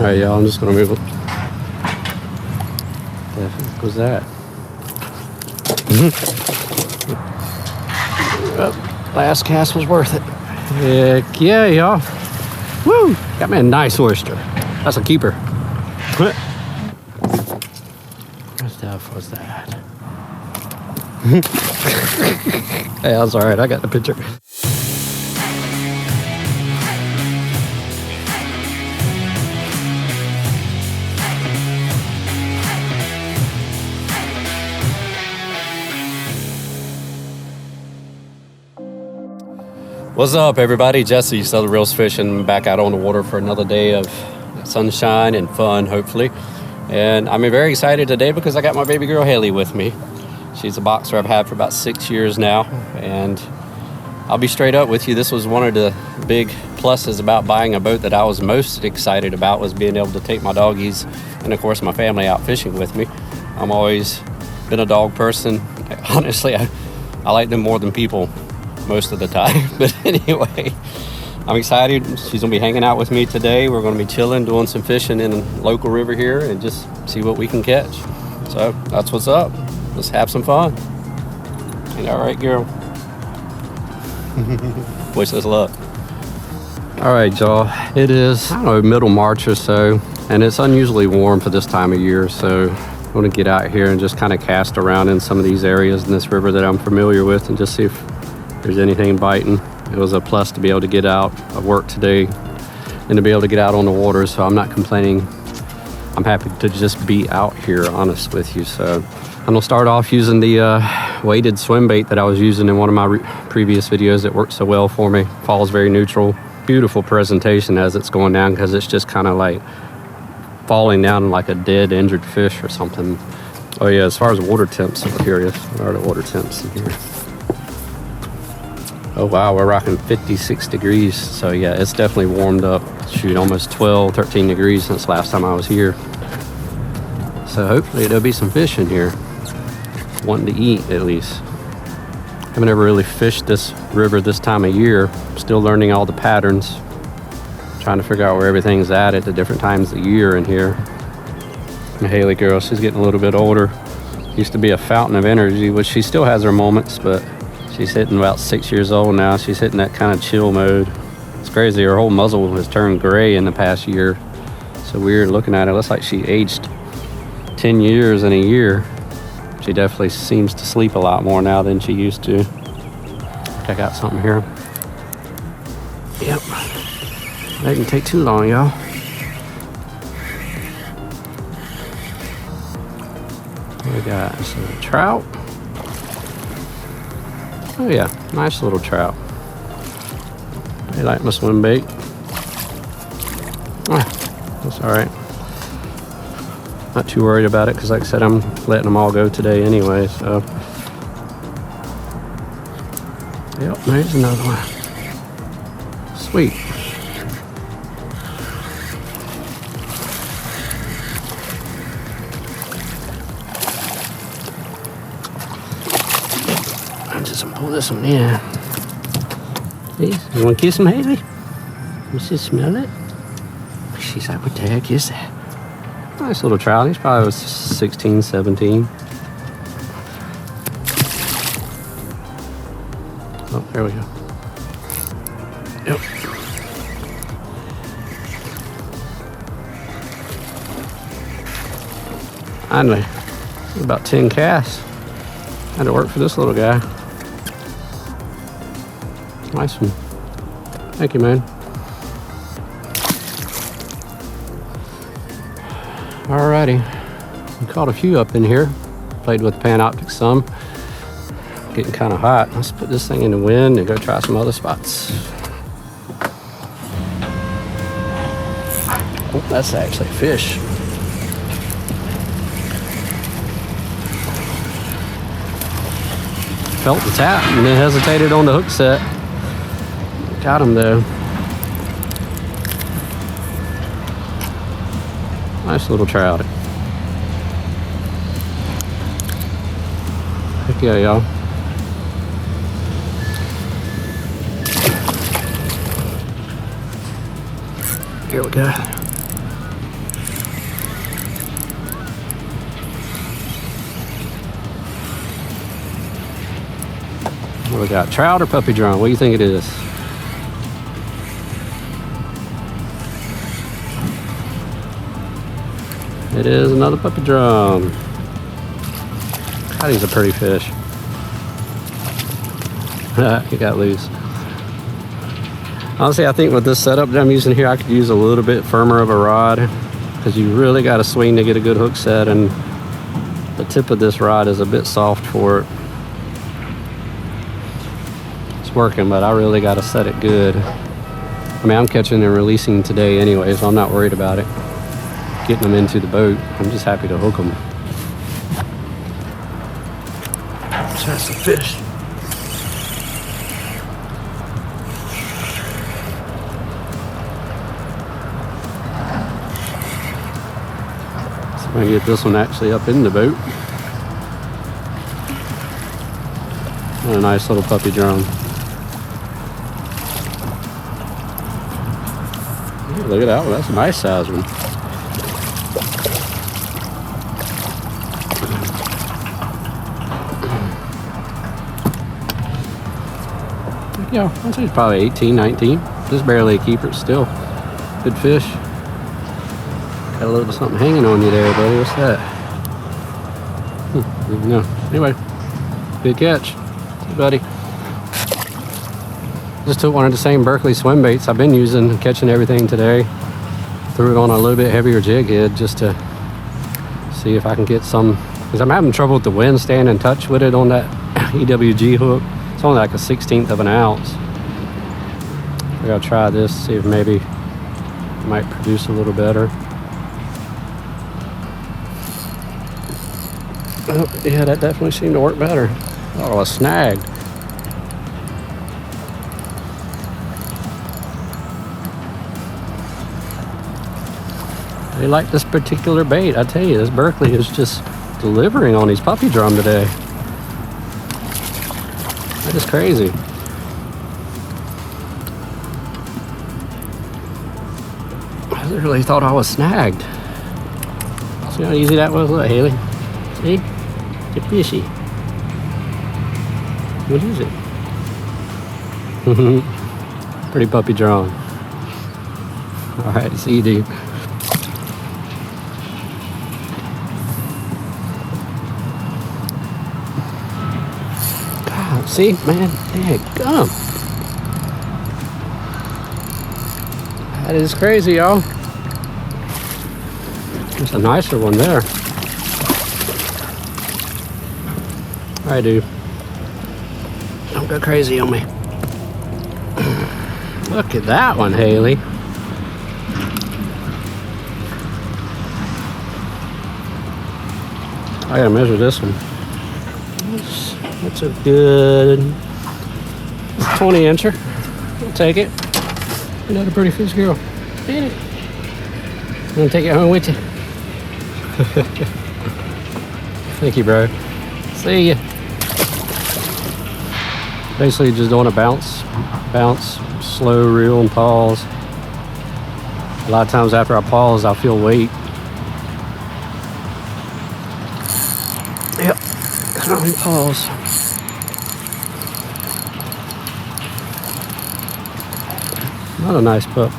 Alright, y'all, I'm just gonna move it. The heck was that? Oh, last cast was worth it. Heck yeah, y'all. Woo! Got me a nice oyster. That's a keeper. What stuff was that? Hey, that's alright. I got the picture. What's up, everybody? Jesse, Southern Reels Fishing, back out on the water for another day of sunshine and fun, hopefully. And I'm very excited today because I got my baby girl Hailey with me. She's a boxer I've had for about 6 years now, and I'll be straight up with you. This was one of the big pluses about buying a boat that I was most excited about, was being able to take my doggies and of course my family out fishing with me. I'm always been a dog person. Honestly, I like them more than people most of the time. But anyway, I'm excited. She's gonna be hanging out with me today. We're gonna be chilling, doing some fishing in a local river here and just see what we can catch. So that's what's up. Let's have some fun. Ain't that right, girl? Wish us luck. All right, y'all. It is, I don't know, middle March or so, and it's unusually warm for this time of year. So I'm gonna get out here and just kind of cast around in some of these areas in this river that I'm familiar with and just see if there's anything biting. It was a plus to be able to get out of work today and to be able to get out on the water, so I'm not complaining. I'm happy to just be out here, honest with you. So I'm gonna start off using the weighted swim bait that I was using in one of my previous videos that worked so well for me. Falls very neutral. Beautiful presentation as it's going down because it's just kind of like falling down like a dead, injured fish or something. Oh yeah, as far as water temps, I'm curious. What are the water temps in here? Oh wow, we're rocking 56 degrees. So yeah, it's definitely warmed up. Shoot, almost 12, 13 degrees since last time I was here. So hopefully there'll be some fish in here. Wanting to eat, at least. Haven't ever really fished this river this time of year. Still learning all the patterns. Trying to figure out where everything's at the different times of the year in here. My Hailey girl, she's getting a little bit older. Used to be a fountain of energy, which she still has her moments, but she's hitting about 6 years old now. She's hitting that kind of chill mode. It's crazy. Her whole muzzle has turned gray in the past year. So weird looking at it. Looks like she aged 10 years in a year. She definitely seems to sleep a lot more now than she used to. Check out something here. Yep. That didn't take too long, y'all. We got some trout. Oh yeah, nice little trout. They like my swim bait. That's all right. Not too worried about it because, like I said, I'm letting them all go today anyway. So, yep, there's another one. Sweet. I'm just gonna pull this one in. Hey, you want to kiss him, Hailey? You should smell it. She's like, what the heck is that? Nice little trout. He's probably was 16, 17. Oh, there we go. Yep. Finally, about 10 casts. Had to work for this little guy. Nice one. Thank you, man. Alrighty, we caught a few up in here. Played with Panoptic some. Getting kind of hot. Let's put this thing in the wind and go try some other spots. Oh, that's actually fish. Felt the tap and then hesitated on the hook set. Got him though. Nice little trout. Heck yeah, y'all. Here we go. What we got? Trout or puppy drum? What do you think it is? It is another puppy drum. God, he's a pretty fish. He got loose. Honestly, I think with this setup that I'm using here, I could use a little bit firmer of a rod, because you really got to swing to get a good hook set, and the tip of this rod is a bit soft for it. It's working, but I really got to set it good. I mean, I'm catching and releasing today anyway, so I'm not worried about it. Getting them into the boat, I'm just happy to hook them. That's a fish. So I'm gonna get this one actually up in the boat. And a nice little puppy drum. Ooh, look at that one, that's a nice size one. Yeah, I'd say it's probably 18, 19. Just barely a keeper, still. Good fish. Got a little something hanging on you there, buddy. What's that? No. Anyway, good catch. Hey, buddy. Just took one of the same Berkeley swim baits I've been using, catching everything today. Threw it on a little bit heavier jig head just to see if I can get some, because I'm having trouble with the wind staying in touch with it on that EWG hook. It's only like a 1/16 of an ounce. I gotta try this, see if maybe it might produce a little better. Oh, yeah, that definitely seemed to work better. Oh, a snagged. They like this particular bait. I tell you, this Berkeley is just delivering on these puppy drum today. That is crazy. I literally thought I was snagged. See how easy that was? Look, Hailey. See? It's a fishy. What is it? Pretty puppy drum. Alright, see you, dude. See, man, daggum. That is crazy, y'all. There's a nicer one there. All right, dude. Don't go crazy on me. Look at that one, Hailey. I gotta measure this one. That's a good 20 incher. I'll take it. Another pretty fish, girl. Eat it. You gonna take it home with you? Thank you, bro. See ya. Basically just doing a bounce, slow reel and pause. A lot of times after I pause, I'll feel weight. Yep, let me pause. Not a nice pup.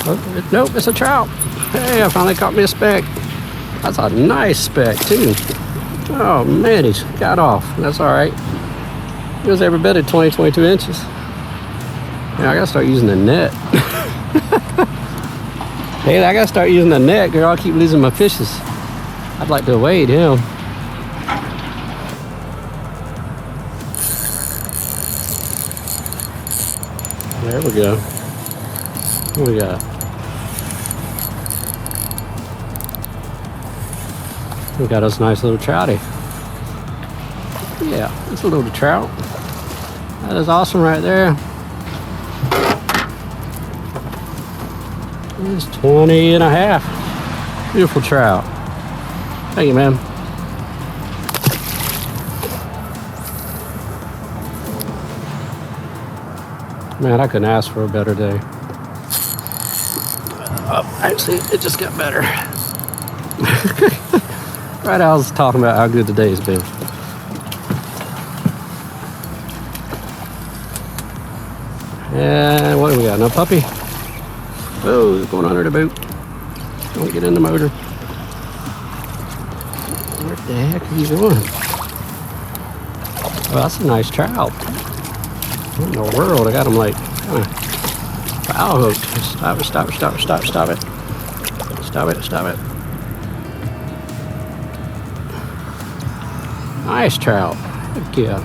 Oh, nope, it's a trout. Hey, I finally caught me a speck. That's a nice speck too. Oh man, he's got off. That's all right. He was every bit of 20, 22 inches. Yeah, I gotta start using the net. Hey, I gotta start using the net, girl. I keep losing my fishes. I'd like to wade him. There we go. What we got? We got us a nice little trouty. Yeah, it's a little trout. That is awesome right there. It's 20 and a half. Beautiful trout. Thank you, man. Man, I couldn't ask for a better day. Oh, actually, it just got better. Right, I was talking about how good the day's been. And what do we got? No puppy? Oh, it's going under the boot. Don't get in the motor. Where the heck are you going? Oh, that's a nice trout. What in the world? I got him like kind of foul hooked. Stop it, stop it, stop it, stop it, stop it. Stop it, stop it. Nice trout. Heck yeah.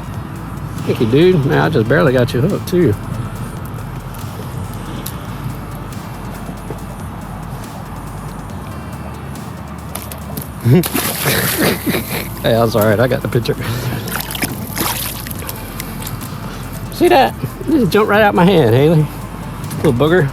Thank you, dude. Man, I just barely got you hooked, too. Hey, that's alright. I got the picture. See that? It just jumped right out my hand, Haley. Little booger.